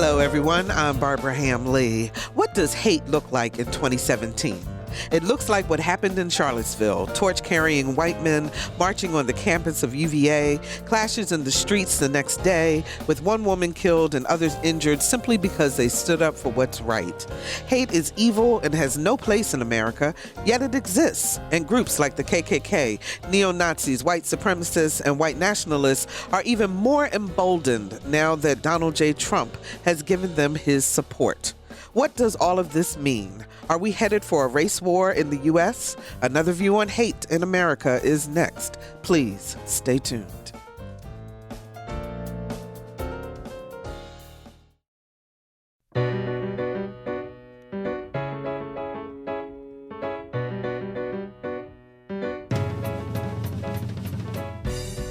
Hello, everyone. I'm Barbara Ham-Lee. What does hate look like in 2017? It looks like what happened in Charlottesville, torch-carrying white men marching on the campus of UVA, clashes in the streets the next day, with one woman killed and others injured simply because they stood up for what's right. Hate is evil and has no place in America, yet it exists. And groups like the KKK, neo-Nazis, white supremacists, and white nationalists are even more emboldened now that Donald J. Trump has given them his support. What does all of this mean? Are we headed for a race war in the U.S.? Another View on Hate in America is next. Please stay tuned.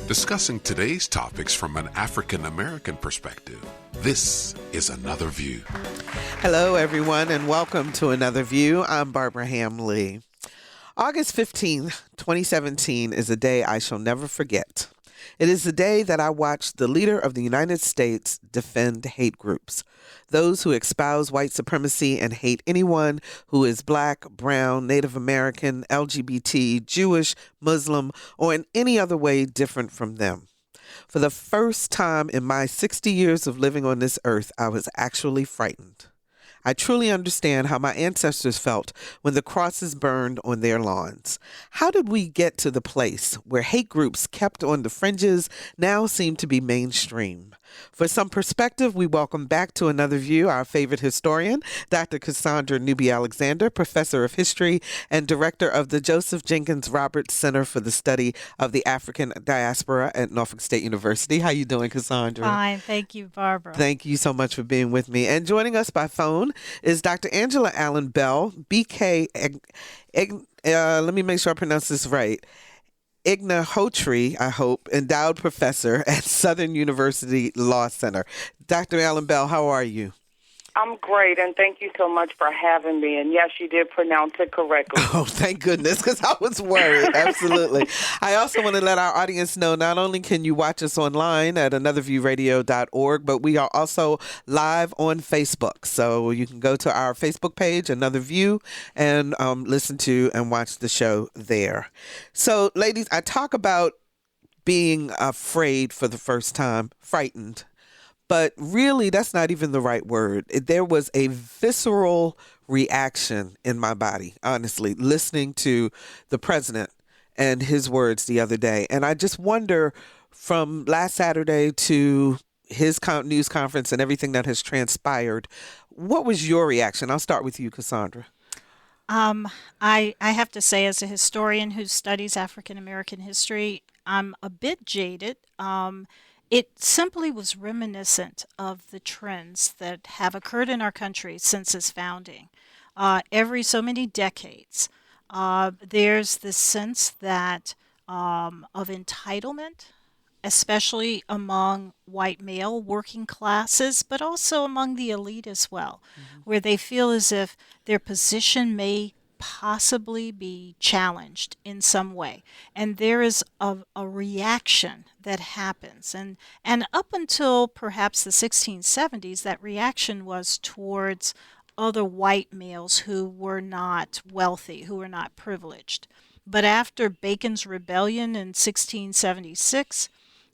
Discussing today's topics from an African American perspective, this is Another View. Hello, everyone, and welcome to Another View. I'm Barbara Ham-Lee. August 15th, 2017 is a day I shall never forget. It is the day that I watched the leader of the United States defend hate groups, those who espouse white supremacy and hate anyone who is Black, Brown, Native American, LGBT, Jewish, Muslim, or in any other way different from them. For the first time in my 60 years of living on this earth, I was actually frightened. I truly understand how my ancestors felt when the crosses burned on their lawns. How did we get to the place where hate groups kept on the fringes now seem to be mainstream? For some perspective, we welcome back to Another View our favorite historian, Dr. Cassandra Newby-Alexander, Professor of History and Director of the Joseph Jenkins Roberts Center for the Study of the African Diaspora at Norfolk State University. How you doing, Cassandra? Fine. Thank you, Barbara. Thank you so much for being with me. And joining us by phone is Dr. Angela Allen Bell, BK, let me make sure I pronounce this right, Agnihotri, I hope, Endowed Professor at Southern University Law Center. Dr. Allen Bell, how are you? I'm great, and thank you so much for having me. And yes, you did pronounce it correctly. Oh, thank goodness, because I was worried. Absolutely. I also want to let our audience know not only can you watch us online at anotherviewradio.org, but we are also live on Facebook. So you can go to our Facebook page, Another View, and listen to and watch the show there. So, ladies, I talk about being afraid for the first time, frightened. But really, that's not even the right word. There was a visceral reaction in my body, honestly, listening to the president and his words the other day. And I just wonder, from last Saturday to his news conference and everything that has transpired, what was your reaction? I'll start with you, Cassandra. I have to say, as a historian who studies African American history, I'm a bit jaded. It simply was reminiscent of the trends that have occurred in our country since its founding. Every so many decades, there's this sense that of entitlement, especially among white male working classes, but also among the elite as well, where they feel as if their position may possibly be challenged in some way. And there is a reaction that happens. And up until perhaps the 1670s, that reaction was towards other white males who were not wealthy, who were not privileged. But after Bacon's Rebellion in 1676,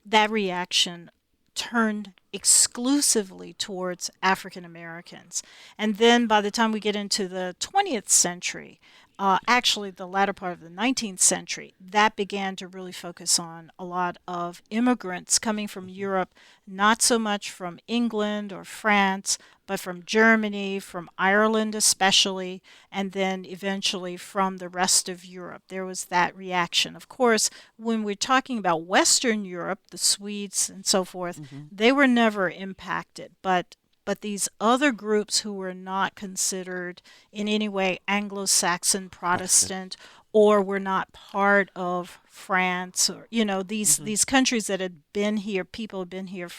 that reaction turned exclusively towards African Americans. And then by the time we get into the 20th century, actually the latter part of the 19th century, that began to really focus on a lot of immigrants coming from Europe, not so much from England or France, but from Germany, from Ireland especially, and then eventually from the rest of Europe. There was that reaction. Of course, when we're talking about Western Europe, the Swedes and so forth, they were never impacted. But these other groups who were not considered in any way Anglo-Saxon Protestant or were not part of France, or these countries that had been here, people had been here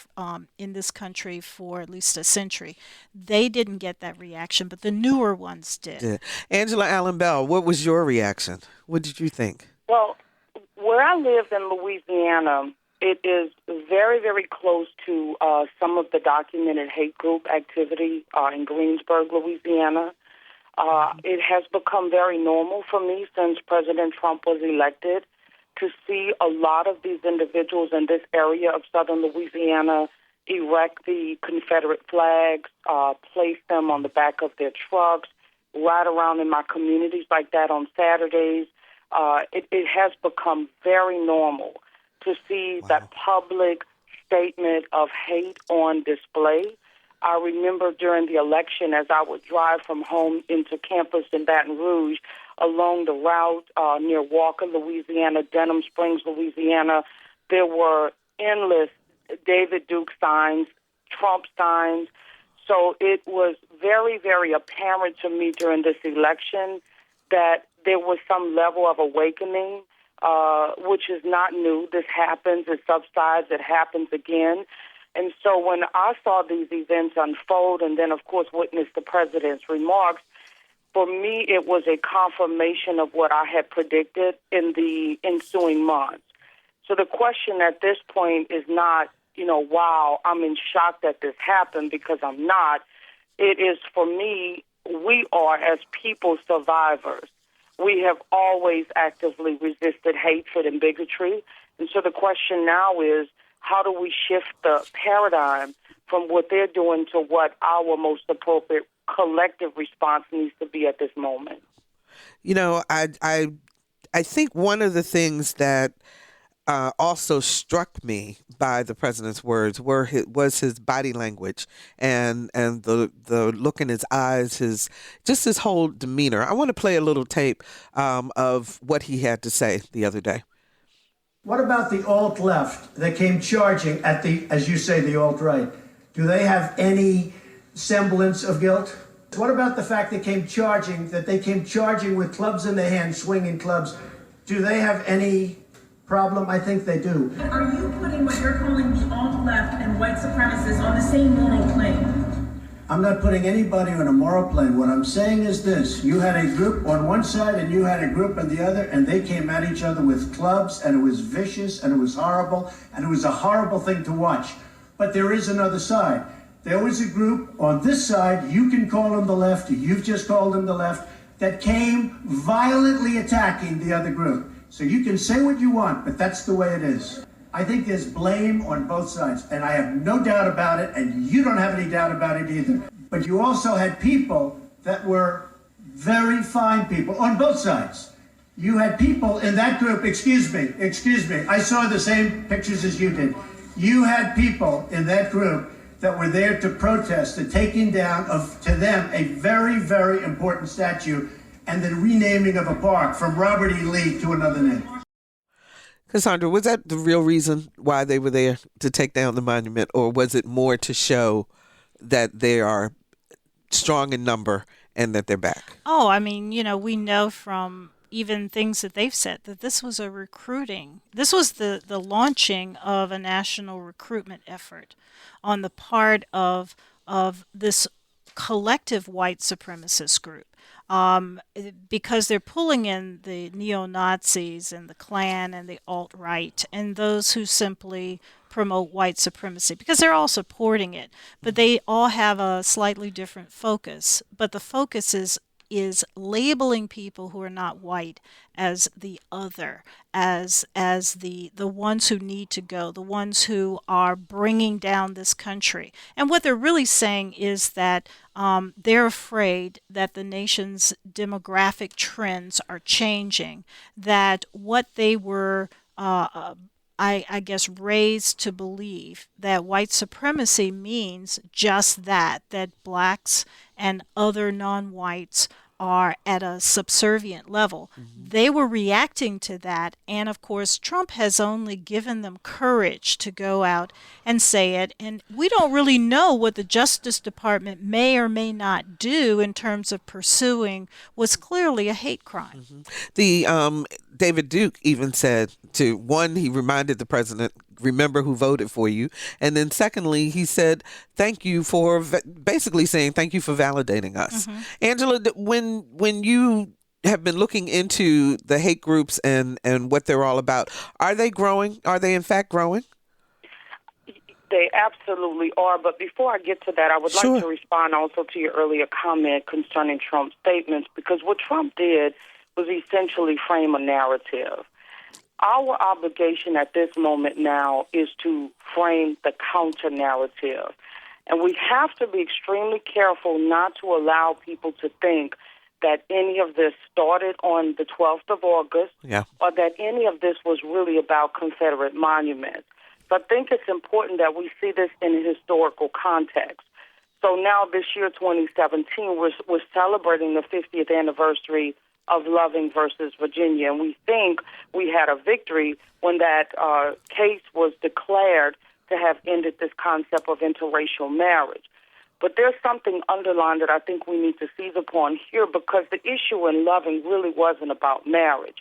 in this country for at least a century, they didn't get that reaction, but the newer ones did. Yeah. Angela Allen Bell, what was your reaction? What did you think? Well, where I lived in Louisiana, It is very, very close to some of the documented hate group activity in Greensburg, Louisiana. It has become very normal for me since President Trump was elected to see a lot of these individuals in this area of southern Louisiana erect the Confederate flags, place them on the back of their trucks, ride around in my communities like that on Saturdays. It has become very normal to see that public statement of hate on display. I remember during the election, as I would drive from home into campus in Baton Rouge, along the route near Walker, Louisiana, Denham Springs, Louisiana, there were endless David Duke signs, Trump signs. So it was very, very apparent to me during this election that there was some level of awakening, which is not new. This happens, it subsides, it happens again. And so when I saw these events unfold and then, of course, witnessed the president's remarks, for me it was a confirmation of what I had predicted in the ensuing months. So the question at this point is not, wow, I'm in shock that this happened, because I'm not. It is, for me, we are, as people, survivors. We have always actively resisted hatred and bigotry. And so the question now is, how do we shift the paradigm from what they're doing to what our most appropriate collective response needs to be at this moment? I think one of the things that also struck me by the president's words was his body language and the look in his eyes, his whole demeanor. I want to play a little tape of what he had to say the other day. What about the alt-left that came charging at as you say, the alt-right? Do they have any semblance of guilt? What about the fact they came charging with clubs in their hands, swinging clubs? Do they have any problem? I think they do. Are you putting what you're calling the alt-left and white supremacists on the same moral plane? I'm not putting anybody on a moral plane. What I'm saying is this. You had a group on one side and you had a group on the other, and they came at each other with clubs, and it was vicious, and it was horrible, and it was a horrible thing to watch. But there is another side. There was a group on this side, you can call them the left, you've just called them the left, that came violently attacking the other group. So you can say what you want, but that's the way it is. I think there's blame on both sides, and I have no doubt about it, and you don't have any doubt about it either. But you also had people that were very fine people on both sides. You had people in that group, excuse me, I saw the same pictures as you did. You had people in that group that were there to protest the taking down of, to them, a very, very important statue and the renaming of a park from Robert E. Lee to another name. Cassandra, was that the real reason why they were there, to take down the monument, or was it more to show that they are strong in number and that they're back? Oh, I mean, we know from even things that they've said that this was this was the launching of a national recruitment effort on the part of this collective white supremacist group. Because they're pulling in the neo-Nazis and the Klan and the alt-right and those who simply promote white supremacy, because they're all supporting it, but they all have a slightly different focus. But the focus is labeling people who are not white as the other, as the ones who need to go, the ones who are bringing down this country. And what they're really saying is that they're afraid that the nation's demographic trends are changing, that what they were I guess, raised to believe that white supremacy means just that blacks and other non-whites are at a subservient level. Mm-hmm. They were reacting to that, and of course Trump has only given them courage to go out and say it, and we don't really know what the Justice Department may or may not do in terms of pursuing what's clearly a hate crime. Mm-hmm. The David Duke even said, he reminded the president, remember who voted for you. And then secondly, he said, thank you for basically saying, thank you for validating us. Mm-hmm. Angela, when you have been looking into the hate groups and what they're all about, are they growing? Are they in fact growing? They absolutely are. But before I get to that, I would Sure. like to respond also to your earlier comment concerning Trump's statements, because what Trump did was essentially frame a narrative. Our obligation at this moment now is to frame the counter-narrative. And we have to be extremely careful not to allow people to think that any of this started on the 12th of August, or that any of this was really about Confederate monuments. So I think it's important that we see this in a historical context. So now this year, 2017, we're celebrating the 50th anniversary of Loving versus Virginia, and we think we had a victory when that case was declared to have ended this concept of interracial marriage. But there's something underlined that I think we need to seize upon here, because the issue in Loving really wasn't about marriage.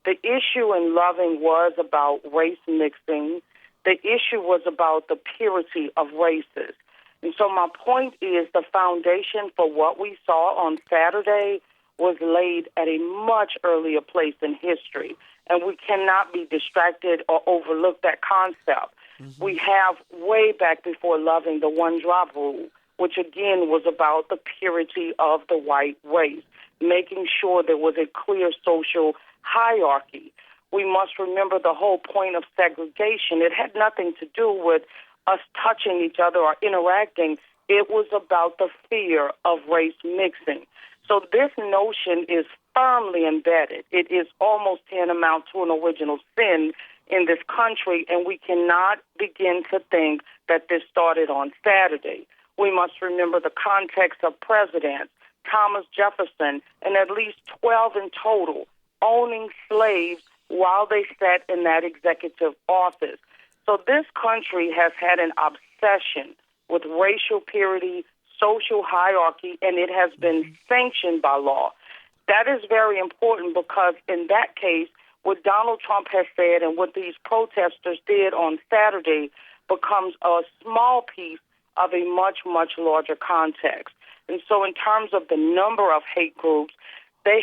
The issue in Loving was about race mixing. The issue was about the purity of races. And so my point is the foundation for what we saw on Saturday was laid at a much earlier place in history. And we cannot be distracted or overlook that concept. Mm-hmm. We have way back before Loving the one-drop rule, which again was about the purity of the white race, making sure there was a clear social hierarchy. We must remember the whole point of segregation. It had nothing to do with us touching each other or interacting. It was about the fear of race mixing. So this notion is firmly embedded. It is almost tantamount to an original sin in this country, and we cannot begin to think that this started on Saturday. We must remember the context of presidents, Thomas Jefferson, and at least 12 in total, owning slaves while they sat in that executive office. So this country has had an obsession with racial purity, social hierarchy, and it has been sanctioned by law. That is very important, because in that case, what Donald Trump has said and what these protesters did on Saturday becomes a small piece of a much, much larger context. And so in terms of the number of hate groups, they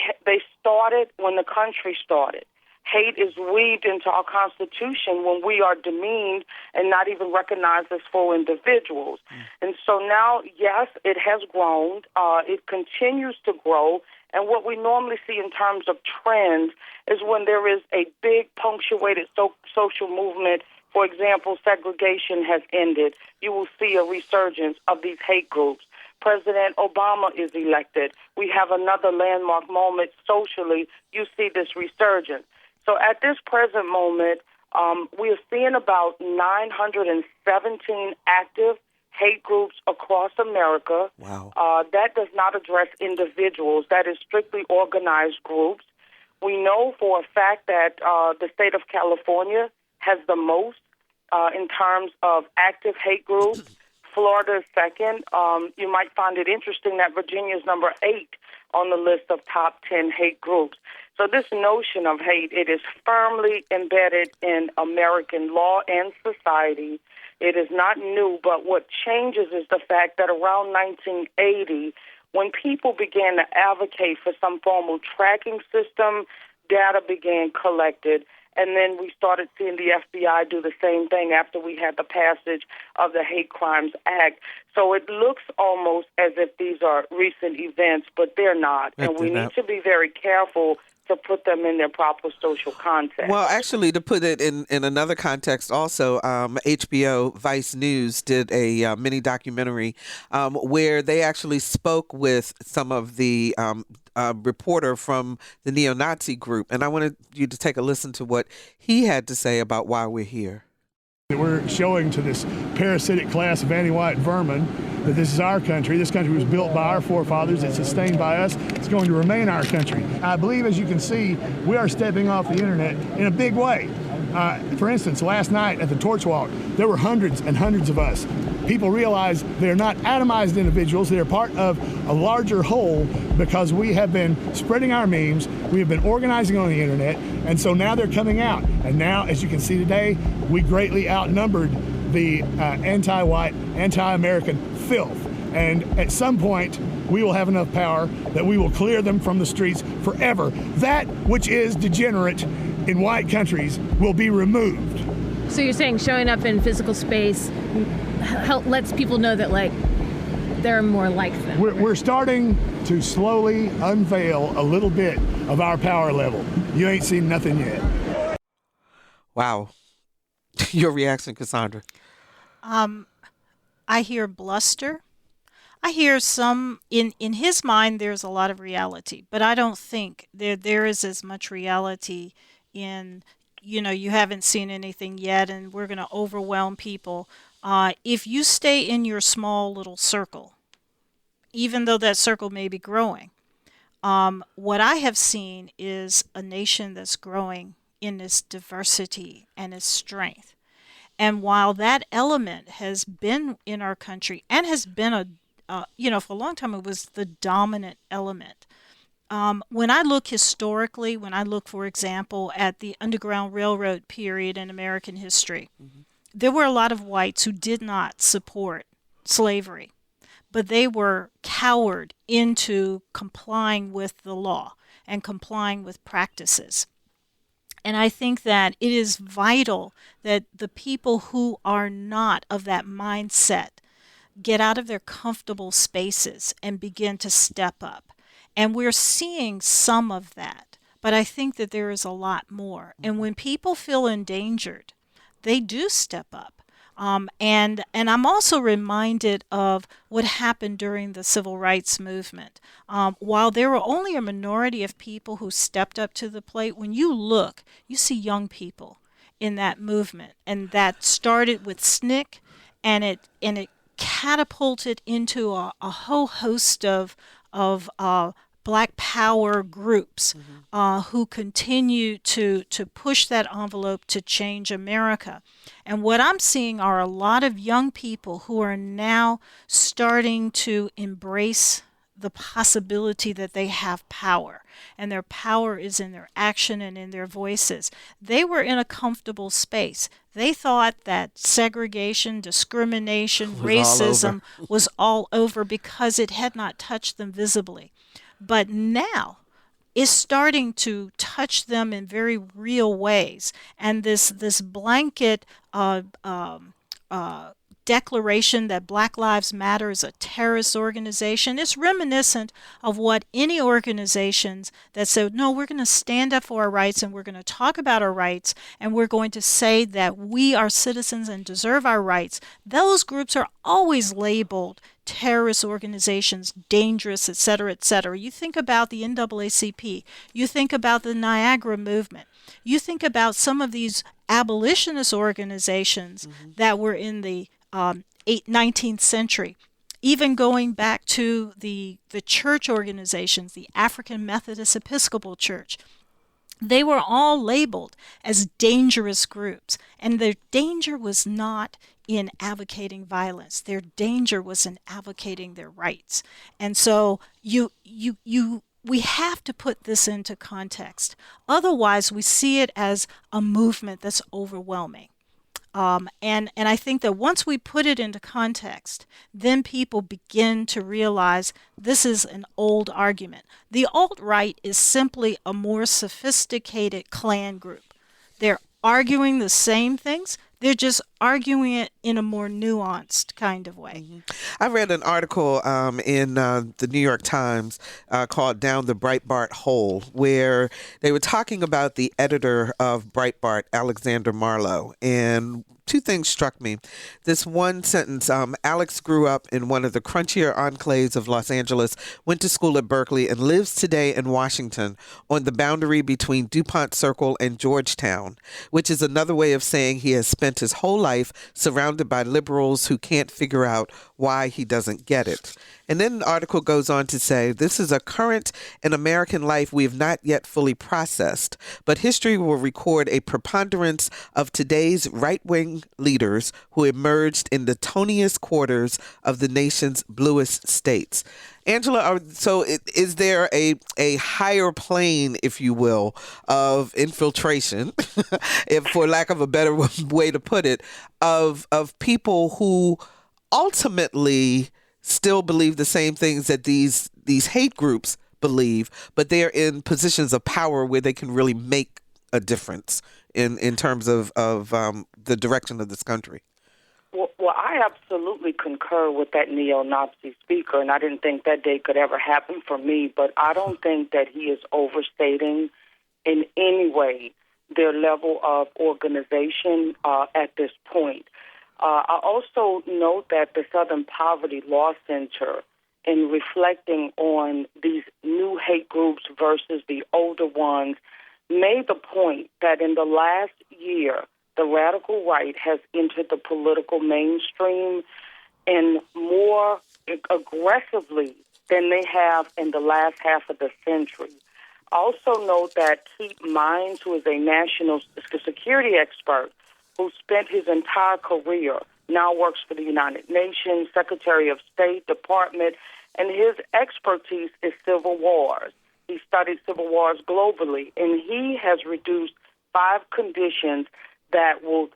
started when the country started. Hate is weaved into our Constitution when we are demeaned and not even recognized as full individuals. And so now, yes, it has grown. It continues to grow. And what we normally see in terms of trends is when there is a big punctuated social movement. For example, segregation has ended. You will see a resurgence of these hate groups. President Obama is elected. We have another landmark moment socially. You see this resurgence. So at this present moment, we are seeing about 917 active hate groups across America. Wow. That does not address individuals. That is strictly organized groups. We know for a fact that the state of California has the most in terms of active hate groups. Florida is second. You might find it interesting that Virginia is number 8 on the list of top 10 hate groups. So this notion of hate, it is firmly embedded in American law and society. It is not new, but what changes is the fact that around 1980, when people began to advocate for some formal tracking system, data began collected, and then we started seeing the FBI do the same thing after we had the passage of the Hate Crimes Act. So it looks almost as if these are recent events, but they're not. And we need to be very careful to put them in their proper social context. Well, actually, to put it in another context also, HBO Vice News did a mini documentary where they actually spoke with some of the reporter from the neo-Nazi group. And I wanted you to take a listen to what he had to say about why we're here. We're showing to this parasitic class of anti-white vermin that this is our country. This country was built by our forefathers. It's sustained by us. It's going to remain our country. I believe, as you can see, we are stepping off the internet in a big way. For instance, last night at the Torch Walk, there were hundreds and hundreds of us. People realize they're not atomized individuals. They're part of a larger whole because we have been spreading our memes. We have been organizing on the internet. And so now they're coming out. And now, as you can see today, we greatly outnumbered the anti-white, anti-American filth. And at some point, we will have enough power that we will clear them from the streets forever. That which is degenerate in white countries will be removed. So you're saying showing up in physical space lets people know that, like, there are more like them. We're starting to slowly unveil a little bit of our power level. You ain't seen nothing yet. Wow. Your reaction, Cassandra? I hear bluster. I hear some, in his mind, there's a lot of reality, but I don't think there is as much reality in, you haven't seen anything yet and we're going to overwhelm people. If you stay in your small little circle, even though that circle may be growing, what I have seen is a nation that's growing in its diversity and its strength. And while that element has been in our country and has been for a long time, it was the dominant element. When I look historically, for example, at the Underground Railroad period in American history, there were a lot of whites who did not support slavery, but they were cowered into complying with the law and complying with practices. And I think that it is vital that the people who are not of that mindset get out of their comfortable spaces and begin to step up. And we're seeing some of that, but I think that there is a lot more. And when people feel endangered, they do step up. And I'm also reminded of what happened during the Civil Rights Movement. While there were only a minority of people who stepped up to the plate, when you look, you see young people in that movement. And that started with SNCC, and it catapulted into a whole host of Black Power groups who continue to push that envelope to change America. And what I'm seeing are a lot of young people who are now starting to embrace the possibility that they have power, and their power is in their action and in their voices. They were in a comfortable space. They thought that segregation, discrimination, racism was all over because it had not touched them visibly. But now it's starting to touch them in very real ways. And this blanket declaration that Black Lives Matter is a terrorist organization is reminiscent of what any organizations that said, no, we're going to stand up for our rights and we're going to talk about our rights and we're going to say that we are citizens and deserve our rights. Those groups are always labeled terrorist organizations, dangerous, et cetera, et cetera. You think about the NAACP. You think about the Niagara Movement. You think about some of these abolitionist organizations that were in the 19th century, even going back to the church organizations, the African Methodist Episcopal Church. They were all labeled as dangerous groups, and their danger was not in advocating violence. Their danger was in advocating their rights. And so we have to put this into context. Otherwise, we see it as a movement that's overwhelming. And I think that once we put it into context, then people begin to realize this is an old argument. The alt-right is simply a more sophisticated Klan group. They're arguing the same things. They're just arguing it in a more nuanced kind of way. I read an article in the New York Times called Down the Breitbart Hole, where they were talking about the editor of Breitbart, Alexander Marlowe. And two things struck me. This one sentence, Alex grew up in one of the crunchier enclaves of Los Angeles, went to school at Berkeley, and lives today in Washington on the boundary between DuPont Circle and Georgetown, which is another way of saying he has spent his whole life surrounded by liberals who can't figure out why he doesn't get it. And then the article goes on to say, this is a current in American life we have not yet fully processed, but history will record a preponderance of today's right-wing leaders who emerged in the toniest quarters of the nation's bluest states. Angela, so is there a higher plane, if you will, of infiltration, if for lack of a better way to put it, of people who ultimately still believe the same things that these hate groups believe, but they're in positions of power where they can really make a difference in terms of the direction of this country? Well, I absolutely concur with that neo-Nazi speaker, and I didn't think that day could ever happen for me, but I don't think that he is overstating in any way their level of organization at this point. I also note that the Southern Poverty Law Center, in reflecting on these new hate groups versus the older ones, made the point that in the last year, the radical right has entered the political mainstream and more aggressively than they have in the last half of the century. Also note that Keith Mines, who is a national security expert who spent his entire career, now works for the United Nations, Secretary of State Department, and his expertise is civil wars. He studied civil wars globally, and he has reduced 5 conditions that will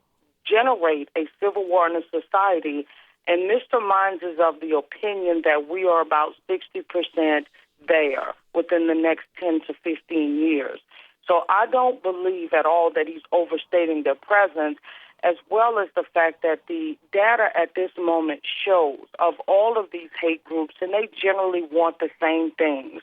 generate a civil war in a society. And Mr. Mines is of the opinion that we are about 60% there within the next 10 to 15 years. So I don't believe at all that he's overstating their presence, as well as the fact that the data at this moment shows of all of these hate groups, and they generally want the same things.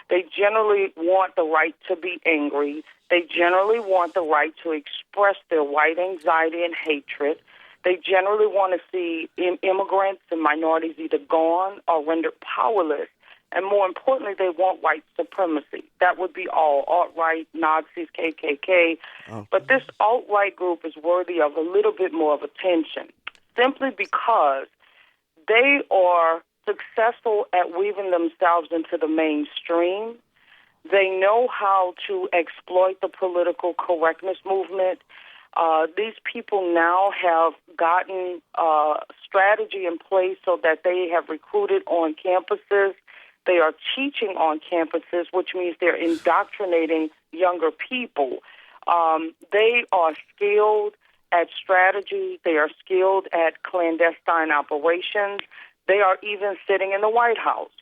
They generally want the right to be angry. They generally want the right to express their white anxiety and hatred. They generally want to see immigrants and minorities either gone or rendered powerless. And more importantly, they want white supremacy. That would be all, alt-right, Nazis, KKK. Oh. But this alt-right group is worthy of a little bit more of attention, simply because they are successful at weaving themselves into the mainstream. They know how to exploit the political correctness movement. These people now have gotten strategy in place so that they have recruited on campuses. They are teaching on campuses, which means they're indoctrinating younger people. They are skilled at strategy. They are skilled at clandestine operations. They are even sitting in the White House.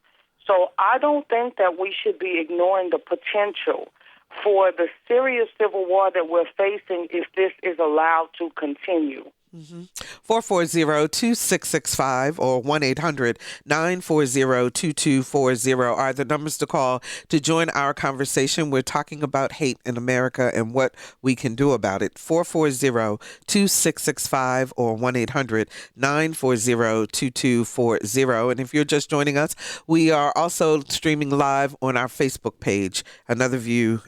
So I don't think that we should be ignoring the potential for the serious civil war that we're facing if this is allowed to continue. 440-2665 or 1-800-940-2240 are the numbers to call to join our conversation. We're talking about hate in America and what we can do about it. 440-2665 or 1-800-940-2240. And if you're just joining us, we are also streaming live on our Facebook page, Another View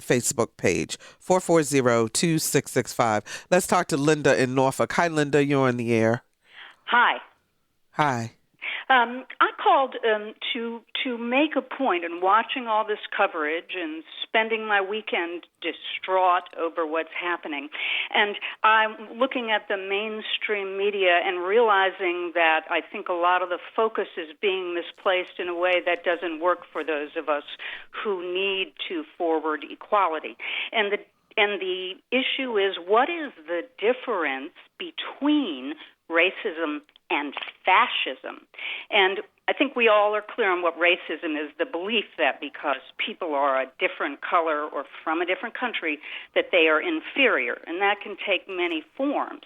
Facebook page, 440-2665. Let's talk to Linda in Norfolk. Hi, Linda. You're on the air. Hi. Hi. I called to make a point in watching all this coverage and spending my weekend distraught over what's happening. And I'm looking at the mainstream media and realizing that I think a lot of the focus is being misplaced in a way that doesn't work for those of us who need to forward equality. And the issue is, what is the difference between racism and fascism? And I think we all are clear on what racism is, the belief that because people are a different color or from a different country, that they are inferior, and that can take many forms.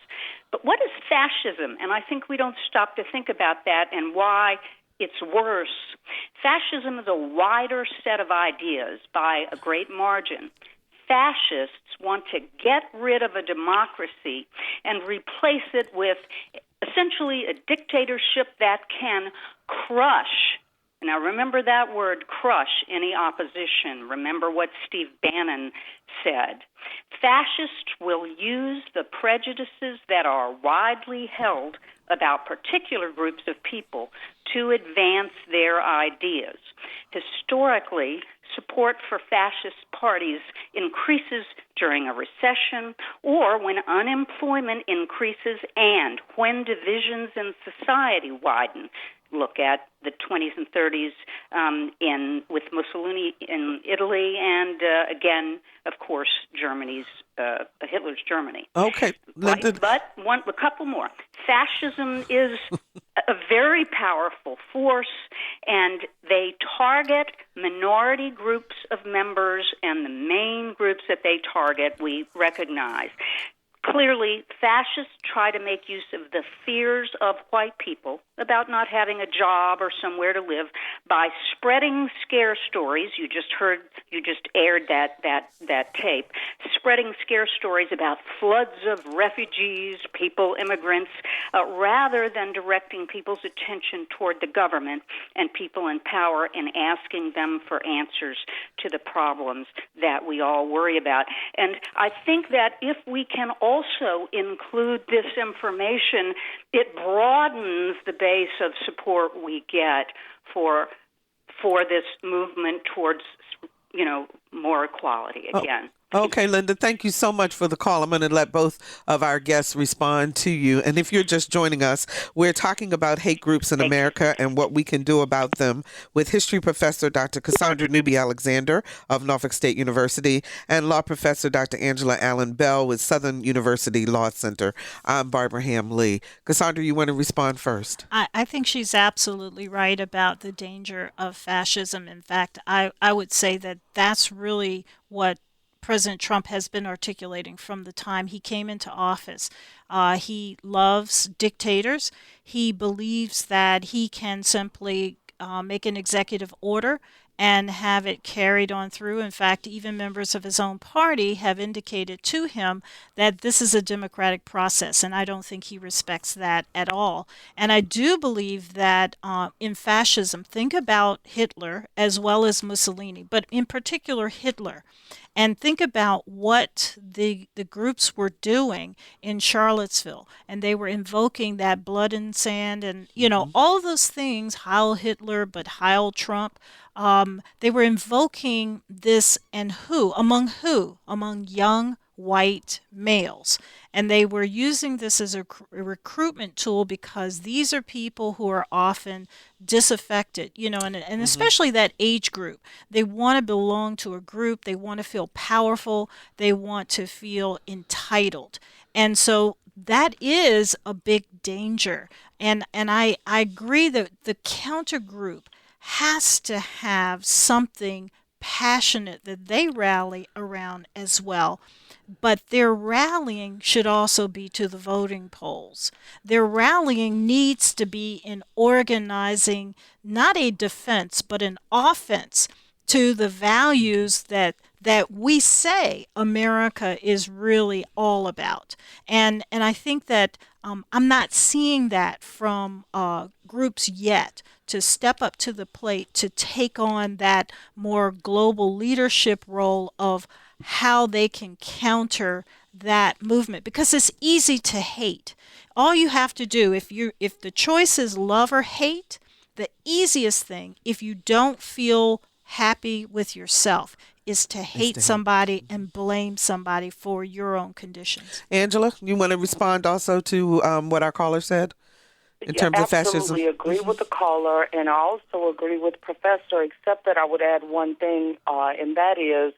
But what is fascism? And I think we don't stop to think about that and why it's worse. Fascism is a wider set of ideas by a great margin. Fascists want to get rid of a democracy and replace it with essentially a dictatorship that can crush. Now, remember that word, crush, any opposition. Remember what Steve Bannon said. Fascists will use the prejudices that are widely held about particular groups of people to advance their ideas. Historically, support for fascist parties increases during a recession or when unemployment increases and when divisions in society widen. Look at the 20s and 30s with Mussolini in Italy and, again, of course, Hitler's Germany. Okay. Right? But a couple more. Fascism is a very powerful force, and they target minority groups of members, and the main groups that they target we recognize. Clearly, fascists try to make use of the fears of white people about not having a job or somewhere to live by spreading scare stories. You just aired that tape, spreading scare stories about floods of refugees, immigrants, rather than directing people's attention toward the government and people in power and asking them for answers to the problems that we all worry about. And I think that if we can also include this information, it broadens the base of support we get for this movement towards, more equality again. Okay, Linda, thank you so much for the call. I'm going to let both of our guests respond to you. And if you're just joining us, we're talking about hate groups in America and what we can do about them with history professor Dr. Cassandra Newby-Alexander of Norfolk State University and law professor Dr. Angela Allen Bell with Southern University Law Center. I'm Barbara Ham Lee. Cassandra, you want to respond first? I think she's absolutely right about the danger of fascism. In fact, I would say that that's really what President Trump has been articulating from the time he came into office. He loves dictators. He believes that he can simply make an executive order and have it carried on through. In fact, even members of his own party have indicated to him that this is a democratic process, and I don't think he respects that at all. And I do believe that in fascism, think about Hitler as well as Mussolini, but in particular Hitler. And think about what the groups were doing in Charlottesville. And they were invoking that blood and sand and, all of those things, Heil Hitler, but Heil Trump. They were invoking this and who? Among young white males. And they were using this as a recruitment tool because these are people who are often disaffected, and especially that age group. They want to belong to a group. They want to feel powerful. They want to feel entitled. And so that is a big danger. And I agree that the counter group has to have something passionate that they rally around as well. But their rallying should also be to the voting polls. Their rallying needs to be in organizing not a defense, but an offense to the values that we say America is really all about. And I think that I'm not seeing that from groups yet to step up to the plate to take on that more global leadership role of how they can counter that movement, because it's easy to hate. All you have to do, if the choice is love or hate, the easiest thing, if you don't feel happy with yourself, is to hate somebody and blame somebody for your own conditions. Angela, you want to respond also to what our caller said in terms of fascism? I absolutely agree with the caller, and I also agree with the professor, except that I would add one thing, and that is,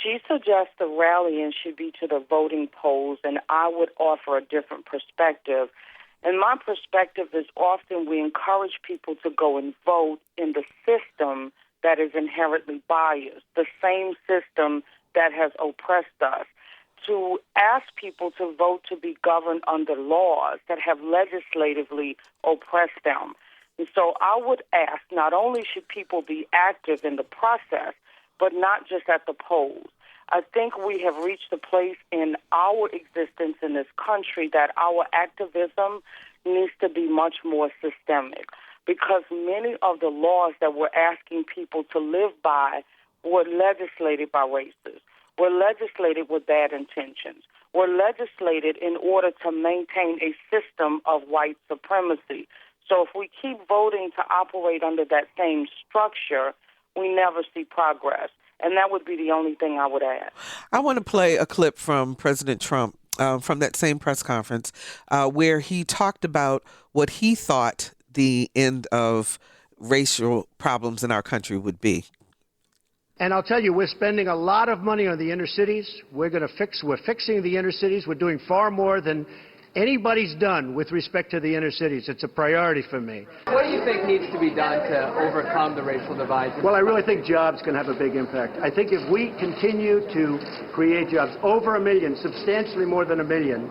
she suggests the rallying should be to the voting polls, and I would offer a different perspective. And my perspective is often we encourage people to go and vote in the system that is inherently biased, the same system that has oppressed us, to ask people to vote to be governed under laws that have legislatively oppressed them. And so I would ask, not only should people be active in the process, but not just at the polls. I think we have reached a place in our existence in this country that our activism needs to be much more systemic, because many of the laws that we're asking people to live by were legislated by racists, were legislated with bad intentions, were legislated in order to maintain a system of white supremacy. So if we keep voting to operate under that same structure, we never see progress. And that would be the only thing I would add. I want to play a clip from President Trump from that same press conference where he talked about what he thought the end of racial problems in our country would be. And I'll tell you, we're spending a lot of money on the inner cities. We're fixing the inner cities. We're doing far more than anybody's done with respect to the inner cities. It's a priority for me. What do you think needs to be done to overcome the racial divide? Well, I really think jobs can have a big impact. I think if we continue to create jobs, over 1 million, substantially more than 1 million,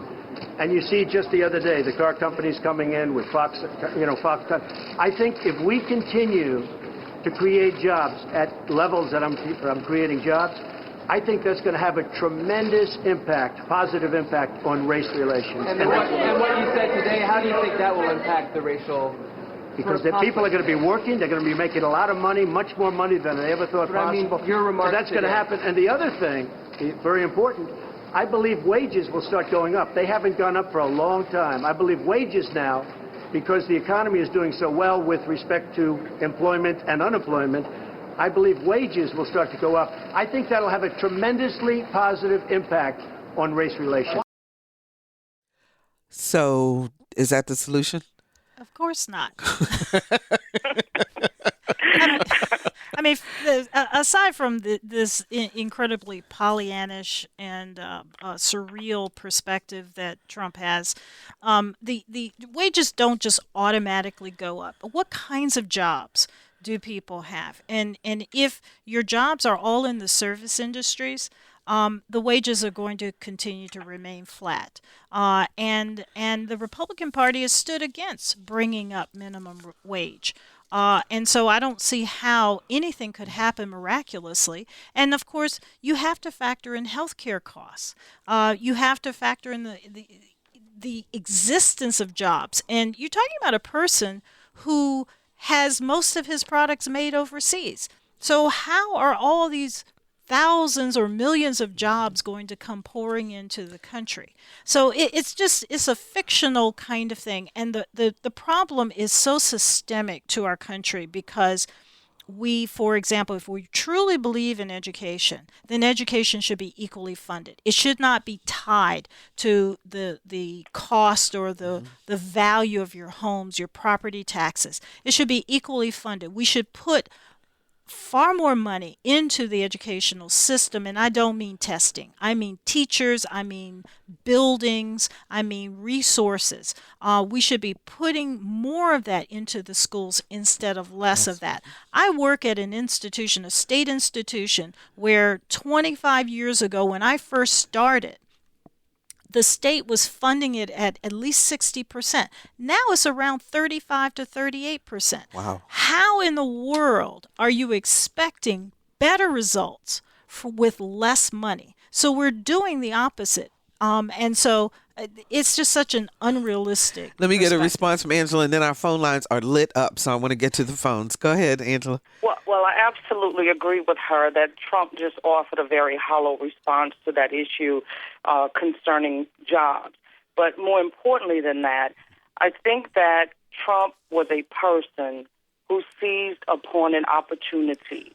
and you see just the other day the car companies coming in with Foxconn. I think if we continue to create jobs at levels that I'm creating jobs, I think that's going to have a tremendous impact, positive impact on race relations. And what you said today, how do you think that will impact the racial? Because the people are going to be working, they're going to be making a lot of money, much more money than they ever thought possible. I mean, your remarks so that's going to happen. And the other thing, very important, I believe wages will start going up. They haven't gone up for a long time. I believe wages now, because the economy is doing so well with respect to employment and unemployment, I believe wages will start to go up. I think that'll have a tremendously positive impact on race relations. So, is that the solution? Of course not. I mean, aside from this incredibly Pollyannish and surreal perspective that Trump has, the wages don't just automatically go up. What kinds of jobs do people have? And if your jobs are all in the service industries, the wages are going to continue to remain flat. And the Republican Party has stood against bringing up minimum wage. And so I don't see how anything could happen miraculously. And of course, you have to factor in healthcare costs. You have to factor in the existence of jobs. And you're talking about a person who has most of his products made overseas. So how are all these thousands or millions of jobs going to come pouring into the country? So it's a fictional kind of thing. And the problem is so systemic to our country because we, for example, if we truly believe in education, then education should be equally funded. It should not be tied to the cost or the value of your homes, your property taxes. It should be equally funded. We should put far more money into the educational system, and I don't mean testing. I mean teachers, I mean buildings, I mean resources. We should be putting more of that into the schools instead of less of that. I work at an institution, a state institution, where 25 years ago when I first started, the state was funding it at least 60%. Now it's around 35 to 38%. Wow. How in the world are you expecting better results with less money? So we're doing the opposite. And so it's just such an unrealistic Let me get a response from Angela, and then our phone lines are lit up, so I want to get to the phones. Go ahead, Angela. Well, I absolutely agree with her that Trump just offered a very hollow response to that issue concerning jobs. But more importantly than that, I think that Trump was a person who seized upon an opportunity.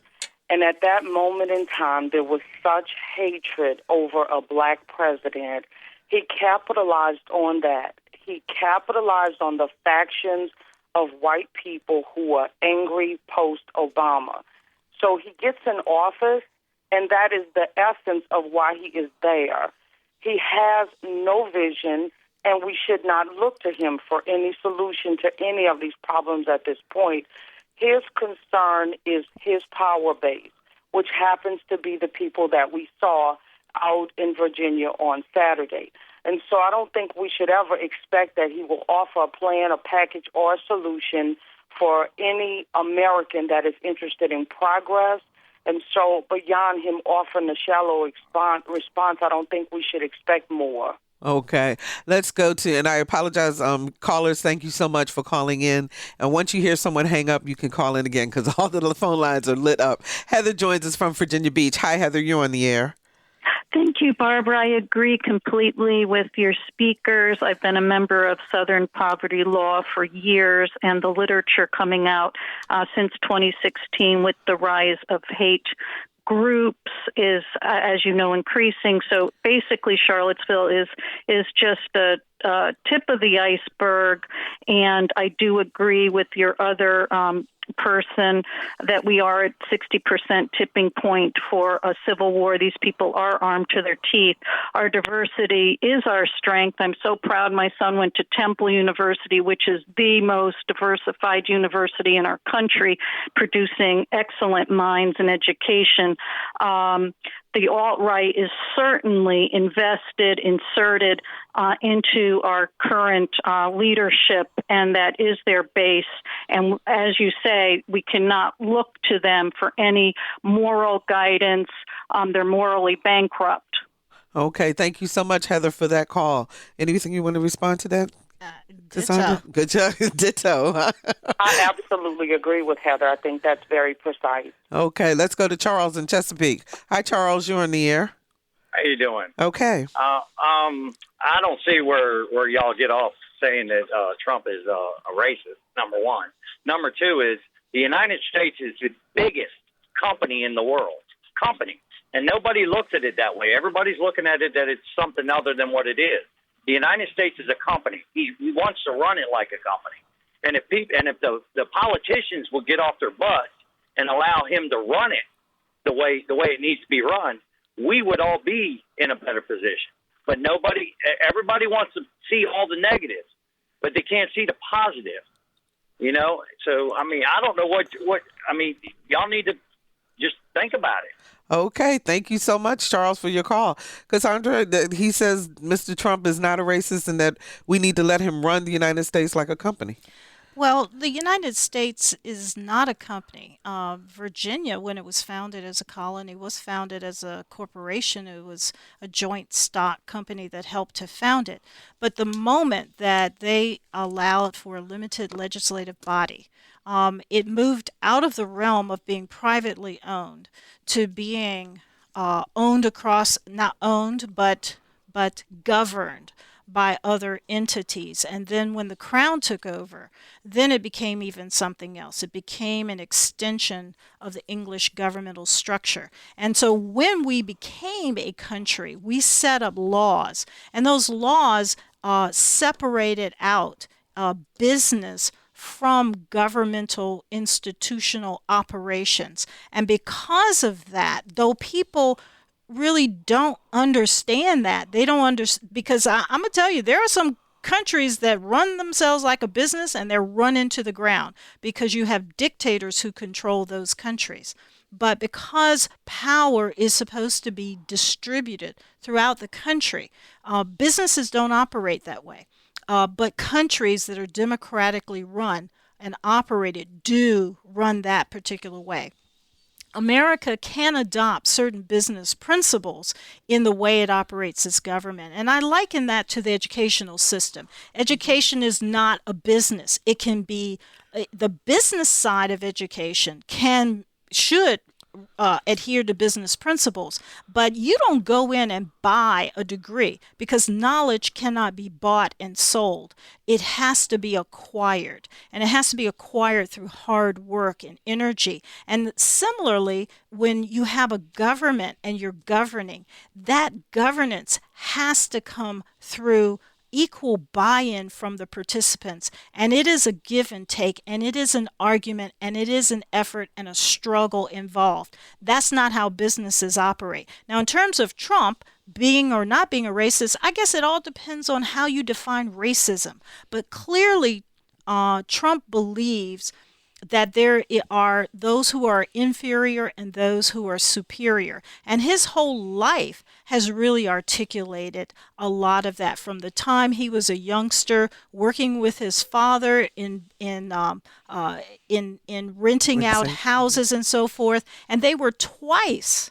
And at that moment in time, there was such hatred over a black president. He capitalized on that. He capitalized on the factions of white people who were angry post-Obama. So he gets in office, and that is the essence of why he is there. He has no vision, and we should not look to him for any solution to any of these problems at this point. His concern is his power base, which happens to be the people that we saw out in Virginia on Saturday. And so I don't think we should ever expect that he will offer a plan, a package, or a solution for any American that is interested in progress. And so beyond him offering a shallow response, I don't think we should expect more. Okay, let's go to, and I apologize, callers, thank you so much for calling in. And once you hear someone hang up, you can call in again because all the phone lines are lit up. Heather joins us from Virginia Beach. Hi, Heather, you're on the air. Thank you, Barbara. I agree completely with your speakers. I've been a member of Southern Poverty Law for years, and the literature coming out since 2016 with the rise of hate groups is, as you know, increasing. So basically, Charlottesville is just a tip of the iceberg, and I do agree with your other person that we are at 60% tipping point for a civil war. These people are armed to their teeth. Our diversity is our strength. I'm so proud my son went to Temple University, which is the most diversified university in our country, producing excellent minds in education. The alt-right is certainly inserted into our current leadership, and that is their base. And as you say, we cannot look to them for any moral guidance. They're morally bankrupt. Okay, thank you so much, Heather, for that call. Anything you want to respond to that? Cassandra? Good job. Ditto. I absolutely agree with Heather. I think that's very precise. Okay, let's go to Charles in Chesapeake. Hi, Charles. You're on the air. How you doing? Okay. I don't see where y'all get off saying that Trump is a racist, number one. Number two is the United States is the biggest company in the world. And nobody looks at it that way. Everybody's looking at it that it's something other than what it is. The United States is a company. He wants to run it like a company. And if the politicians will get off their butts and allow him to run it the way it needs to be run, we would all be in a better position. But everybody wants to see all the negatives, but they can't see the positive. So I mean, I don't know what y'all need to just think about it. Okay, thank you so much, Charles, for your call. Cassandra, he says Mr. Trump is not a racist and that we need to let him run the United States like a company. Well, the United States is not a company. Virginia, when it was founded as a colony, was founded as a corporation. It was a joint stock company that helped to found it. But the moment that they allowed for a limited legislative body, it moved out of the realm of being privately owned to being owned across, not owned, but governed by other entities. And then when the Crown took over, then it became even something else. It became an extension of the English governmental structure. And so when we became a country, we set up laws, and those laws separated out business from governmental institutional operations. And because of that, though people really don't understand that, they don't understand, because I'm going to tell you, there are some countries that run themselves like a business and they're run into the ground because you have dictators who control those countries. But because power is supposed to be distributed throughout the country, businesses don't operate that way. But countries that are democratically run and operated do run that particular way. America can adopt certain business principles in the way it operates its government. And I liken that to the educational system. Education is not a business. It can be the business side of education should adhere to business principles, but you don't go in and buy a degree because knowledge cannot be bought and sold. It has to be acquired, and it has to be acquired through hard work and energy. And similarly, when you have a government and you're governing, that governance has to come through equal buy-in from the participants, and it is a give and take, and it is an argument, and it is an effort and a struggle involved. That's not how businesses operate. Now, in terms of Trump being or not being a racist, I guess it all depends on how you define racism. But clearly, Trump believes that there are those who are inferior and those who are superior. And his whole life has really articulated a lot of that from the time he was a youngster working with his father in renting out houses and so forth. And they were twice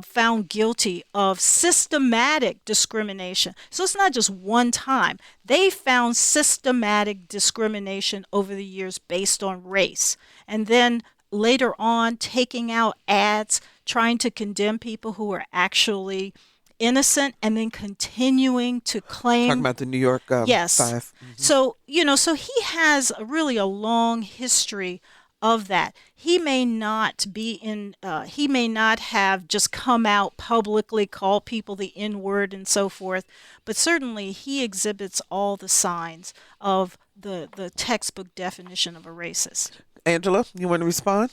found guilty of systematic discrimination. So it's not just one time. They found systematic discrimination over the years based on race. And then later on, taking out ads, trying to condemn people who are actually innocent, and then continuing to claim. Talking about the New York yes. 5. Mm-hmm. So, so he has really a long history of that. He may not he may not have just come out publicly, called people the N-word and so forth, but certainly he exhibits all the signs of the textbook definition of a racist. Angela, you want to respond?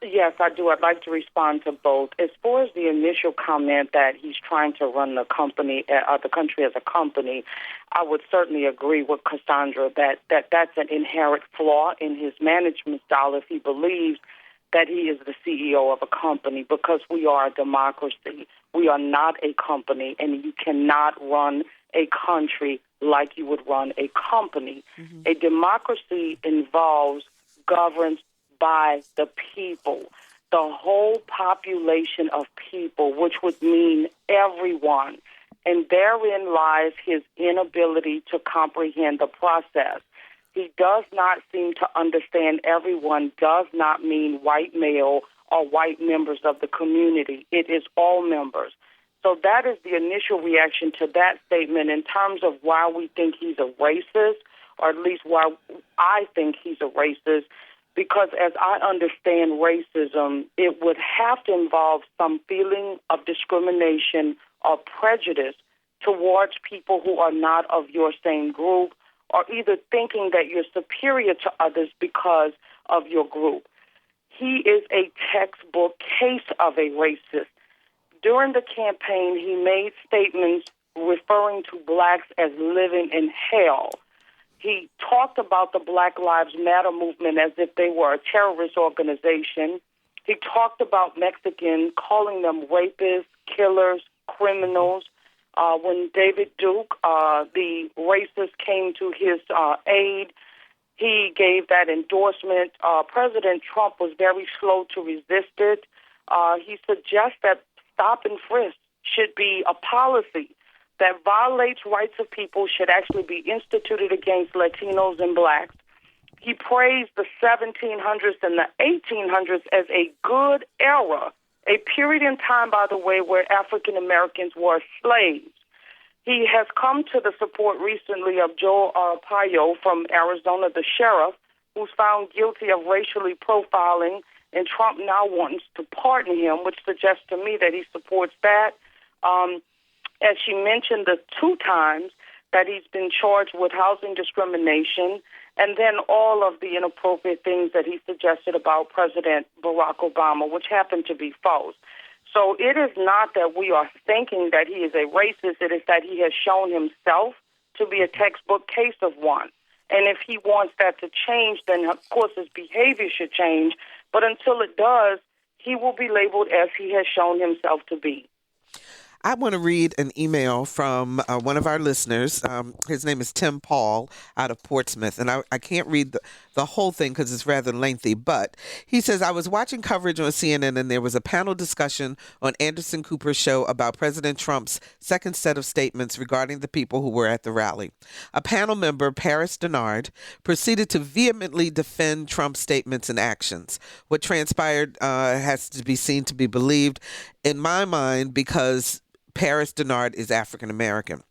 Yes, I do. I'd like to respond to both. As far as the initial comment that he's trying to run the country as a company, I would certainly agree with Cassandra that that's an inherent flaw in his management style if he believes that he is the CEO of a company, because we are a democracy. We are not a company, and you cannot run a country like you would run a company. Mm-hmm. A democracy involves governance by the people, the whole population of people, which would mean everyone. And therein lies his inability to comprehend the process. He does not seem to understand everyone does not mean white male or white members of the community. It is all members. So that is the initial reaction to that statement in terms of why we think he's a racist, or at least why I think he's a racist. Because as I understand racism, it would have to involve some feeling of discrimination or prejudice towards people who are not of your same group, or either thinking that you're superior to others because of your group. He is a textbook case of a racist. During the campaign, he made statements referring to blacks as living in hell. He talked about the Black Lives Matter movement as if they were a terrorist organization. He talked about Mexicans, calling them rapists, killers, criminals. When David Duke, the racist, came to his aid, he gave that endorsement. President Trump was very slow to resist it. He suggests that stop and frisk should be a policy that violates rights of people, should actually be instituted against Latinos and blacks. He praised the 1700s and the 1800s as a good era, a period in time, by the way, where African Americans were slaves. He has come to the support recently of Joe Arpaio from Arizona, the sheriff, who's found guilty of racially profiling, and Trump now wants to pardon him, which suggests to me that he supports that. As she mentioned, the 2 times that he's been charged with housing discrimination, and then all of the inappropriate things that he suggested about President Barack Obama, which happened to be false. So it is not that we are thinking that he is a racist. It is that he has shown himself to be a textbook case of one. And if he wants that to change, then, of course, his behavior should change. But until it does, he will be labeled as he has shown himself to be. I want to read an email from one of our listeners. His name is Tim Paul out of Portsmouth, and I can't read the whole thing because it's rather lengthy, but he says, I was watching coverage on CNN and there was a panel discussion on Anderson Cooper's show about President Trump's second set of statements regarding the people who were at the rally. A panel member, Paris Denard, proceeded to vehemently defend Trump's statements and actions. What transpired has to be seen to be believed, in my mind, because Paris Denard is African American.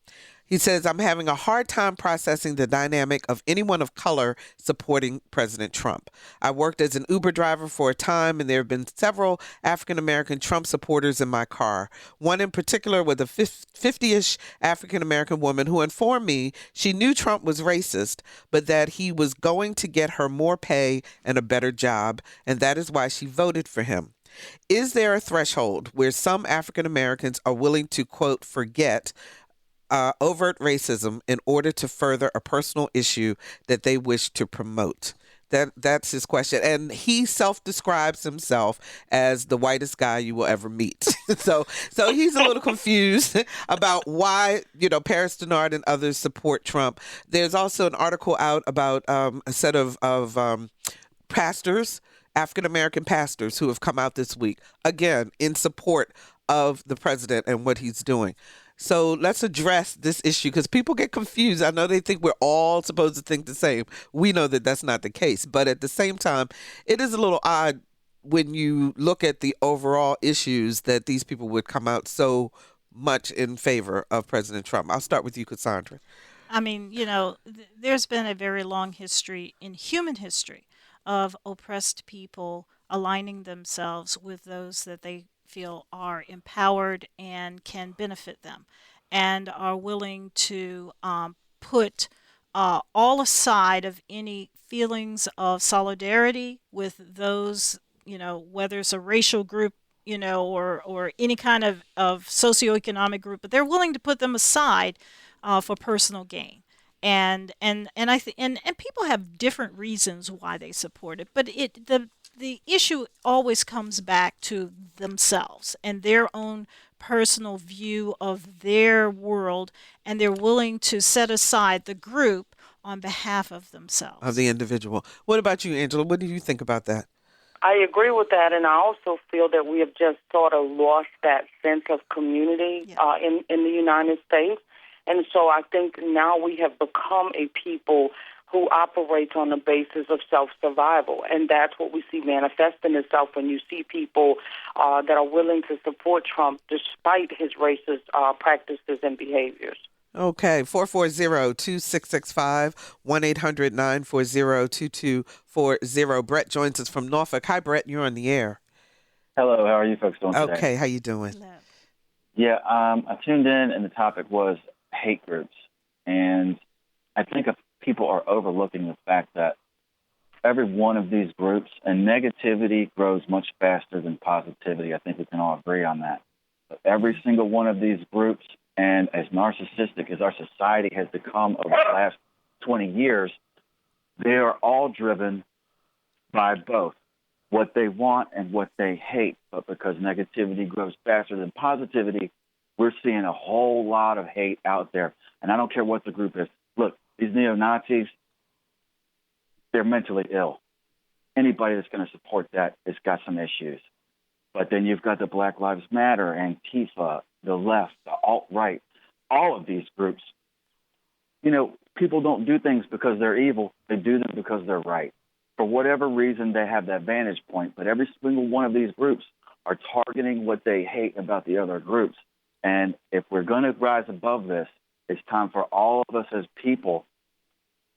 He says, I'm having a hard time processing the dynamic of anyone of color supporting President Trump. I worked as an Uber driver for a time, and there have been several African American Trump supporters in my car. One in particular was a 50-ish African American woman who informed me she knew Trump was racist, but that he was going to get her more pay and a better job, and that is why she voted for him. Is there a threshold where some African Americans are willing to, quote, forget overt racism in order to further a personal issue that they wish to promote? That's his question. And he self-describes himself as the whitest guy you will ever meet. So he's a little confused about why, Paris Denard and others support Trump. There's also an article out about a set of pastors, African-American pastors who have come out this week, again, in support of the president and what he's doing. So let's address this issue because people get confused. I know they think we're all supposed to think the same. We know that that's not the case. But at the same time, it is a little odd when you look at the overall issues that these people would come out so much in favor of President Trump. I'll start with you, Cassandra. I mean, there's been a very long history in human history of oppressed people aligning themselves with those that they feel are empowered and can benefit them, and are willing to put all aside of any feelings of solidarity with those, whether it's a racial group, or any kind of socioeconomic group, but they're willing to put them aside for personal gain. And people have different reasons why they support it, but the issue always comes back to themselves and their own personal view of their world, and they're willing to set aside the group on behalf of themselves. Of the individual. What about you, Angela? What do you think about that? I agree with that, and I also feel that we have just sort of lost that sense of community in the United States. And so I think now we have become a people who operates on the basis of self-survival, and that's what we see manifesting itself when you see people that are willing to support Trump despite his racist practices and behaviors. Okay, 440-2665, 1-800-940-2240. Brett joins us from Norfolk. Hi, Brett. You're on the air. Hello. How are you folks doing today? Okay, how you doing? Yeah, I tuned in, and the topic was hate groups. And I think people are overlooking the fact that every one of these groups, and negativity grows much faster than positivity. I think we can all agree on that. But every single one of these groups, and as narcissistic as our society has become over the last 20 years, they are all driven by both what they want and what they hate. But because negativity grows faster than positivity, we're seeing a whole lot of hate out there. And I don't care what the group is. Look, these neo-Nazis, they're mentally ill. Anybody that's going to support that has got some issues. But then you've got the Black Lives Matter, Antifa, the left, the alt-right, all of these groups. People don't do things because they're evil. They do them because they're right. For whatever reason, they have that vantage point. But every single one of these groups are targeting what they hate about the other groups. And if we're going to rise above this, it's time for all of us as people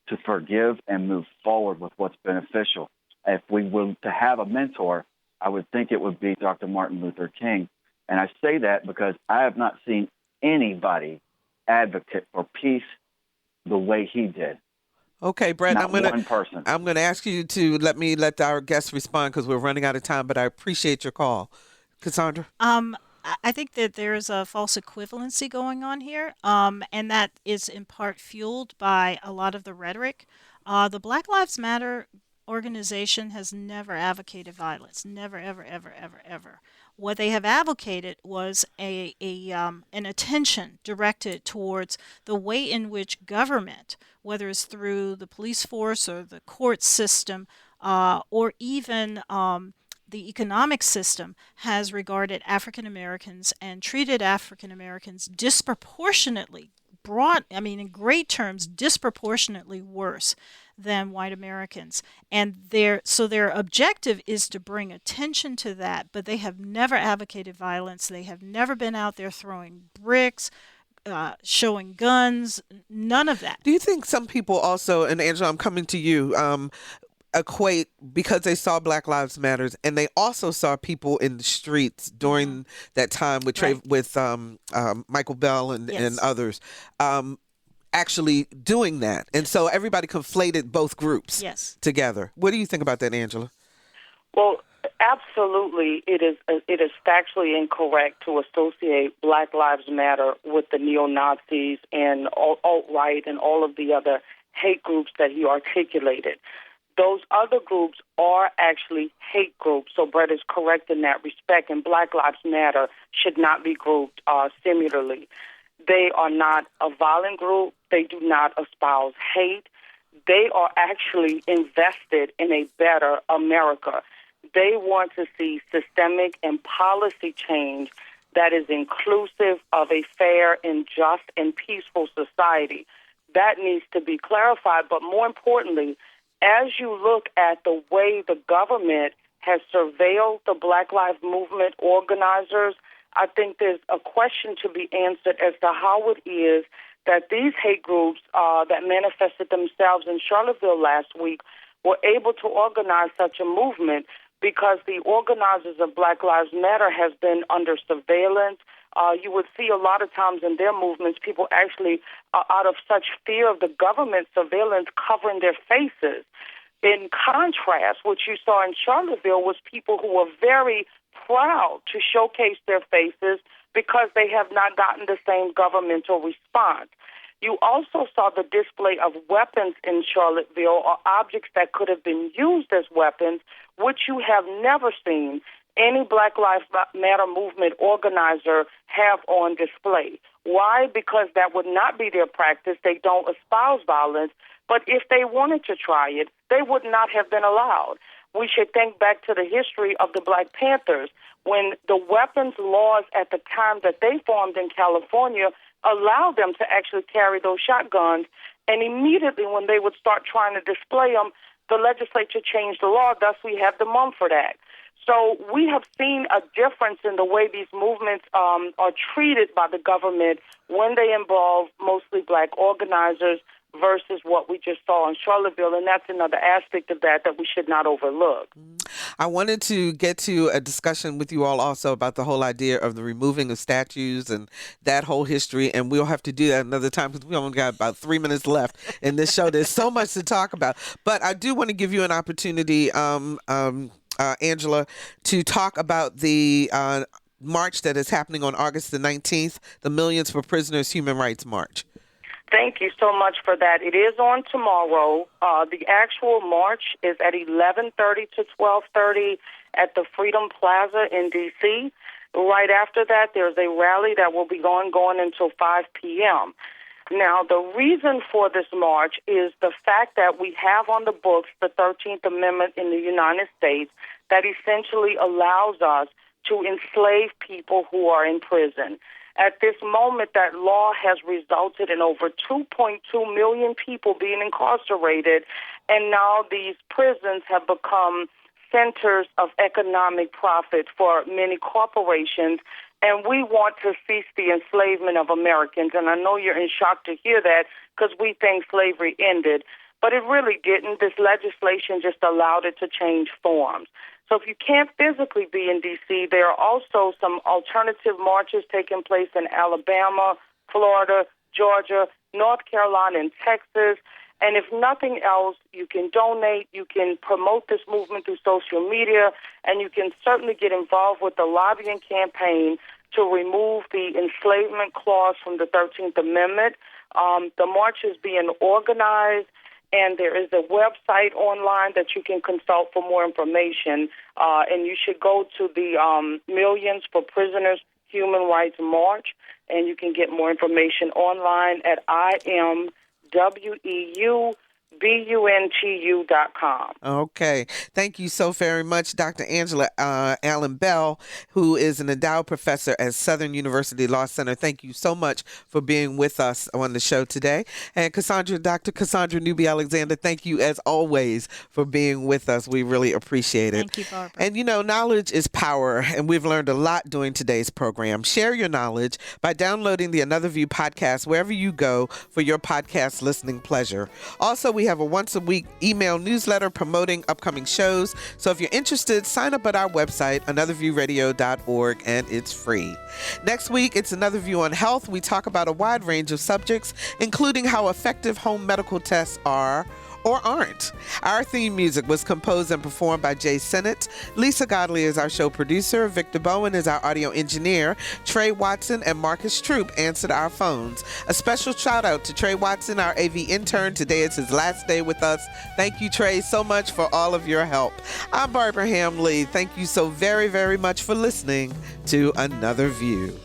to forgive and move forward with what's beneficial. If we were to have a mentor, I would think it would be Dr. Martin Luther King. And I say that because I have not seen anybody advocate for peace the way he did. Okay, Brett, I'm going to ask you to let our guests respond because we're running out of time, but I appreciate your call. Cassandra? I think that there's a false equivalency going on here, and that is in part fueled by a lot of the rhetoric. The Black Lives Matter organization has never advocated violence, never, ever, ever, ever, ever. What they have advocated was an attention directed towards the way in which government, whether it's through the police force or the court system, or even the economic system, has regarded African Americans and treated African Americans disproportionately, in great terms, disproportionately worse than white Americans. And their objective is to bring attention to that, but they have never advocated violence. They have never been out there throwing bricks, showing guns, none of that. Do you think some people also, and Angela, I'm coming to you, equate because they saw Black Lives Matters and they also saw people in the streets during that time with Michael Bell and others actually doing that, and so everybody conflated both groups together. What do you think about that, Angela? Well, absolutely, it is factually incorrect to associate Black Lives Matter with the neo-Nazis and alt-right and all of the other hate groups that he articulated. Those other groups are actually hate groups, so Brett is correct in that respect, and Black Lives Matter should not be grouped similarly. They are not a violent group. They do not espouse hate. They are actually invested in a better America. They want to see systemic and policy change that is inclusive of a fair and just and peaceful society. That needs to be clarified, but more importantly, as you look at the way the government has surveilled the Black Lives Movement organizers, I think there's a question to be answered as to how it is that these hate groups that manifested themselves in Charlottesville last week were able to organize such a movement because the organizers of Black Lives Matter has been under surveillance. You would see a lot of times in their movements, people actually, out of such fear of the government surveillance, covering their faces. In contrast, what you saw in Charlottesville was people who were very proud to showcase their faces because they have not gotten the same governmental response. You also saw the display of weapons in Charlottesville, or objects that could have been used as weapons, which you have never seen any Black Lives Matter movement organizer have on display. Why? Because that would not be their practice. They don't espouse violence. But if they wanted to try it, they would not have been allowed. We should think back to the history of the Black Panthers, when the weapons laws at the time that they formed in California allowed them to actually carry those shotguns. And immediately when they would start trying to display them, the legislature changed the law. Thus, we have the Mumford Act. So we have seen a difference in the way these movements are treated by the government when they involve mostly Black organizers versus what we just saw in Charlottesville. And that's another aspect of that we should not overlook. I wanted to get to a discussion with you all also about the whole idea of the removing of statues and that whole history. And we'll have to do that another time because we only got about 3 minutes left in this show. There's so much to talk about. But I do want to give you an opportunity, Angela, to talk about the march that is happening on August the 19th, the Millions for Prisoners Human Rights March. Thank you so much for that. It is on tomorrow. The actual march is at 11:30 to 12:30 at the Freedom Plaza in D.C. Right after that, there's a rally that will be going until 5 p.m. Now, the reason for this march is the fact that we have on the books the 13th Amendment in the United States that essentially allows us to enslave people who are in prison. At this moment, that law has resulted in over 2.2 million people being incarcerated, and now these prisons have become centers of economic profit for many corporations, and we want to cease the enslavement of Americans. And I know you're in shock to hear that because we think slavery ended, but it really didn't. This legislation just allowed it to change forms. So if you can't physically be in D.C., there are also some alternative marches taking place in Alabama, Florida, Georgia, North Carolina, and Texas. And if nothing else, you can donate, you can promote this movement through social media, and you can certainly get involved with the lobbying campaign to remove the enslavement clause from the 13th Amendment. The march is being organized, and there is a website online that you can consult for more information. And you should go to the Millions for Prisoners Human Rights March, and you can get more information online at imweubuntu.com. Okay. Thank you so very much, Dr. Angela Allen Bell, who is an endowed professor at Southern University Law Center. Thank you so much for being with us on the show today. And Dr. Cassandra Newby-Alexander, thank you as always for being with us. We really appreciate it. Thank you, Barbara. And knowledge is power, and we've learned a lot during today's program. Share your knowledge by downloading the Another View podcast wherever you go for your podcast listening pleasure. Also, we have a once-a-week email newsletter promoting upcoming shows. So if you're interested, sign up at our website, anotherviewradio.org, and it's free. Next week, it's Another View on Health. We talk about a wide range of subjects, including how effective home medical tests are or aren't. Our theme music was composed and performed by Jay Sennett. Lisa Godley is our show producer. Victor Bowen is our audio engineer. Trey Watson and Marcus Troop answered our phones. A special shout out to Trey Watson, our AV intern. Today is his last day with us. Thank you, Trey, so much for all of your help. I'm Barbara Hamley. Thank you so very, very much for listening to Another View.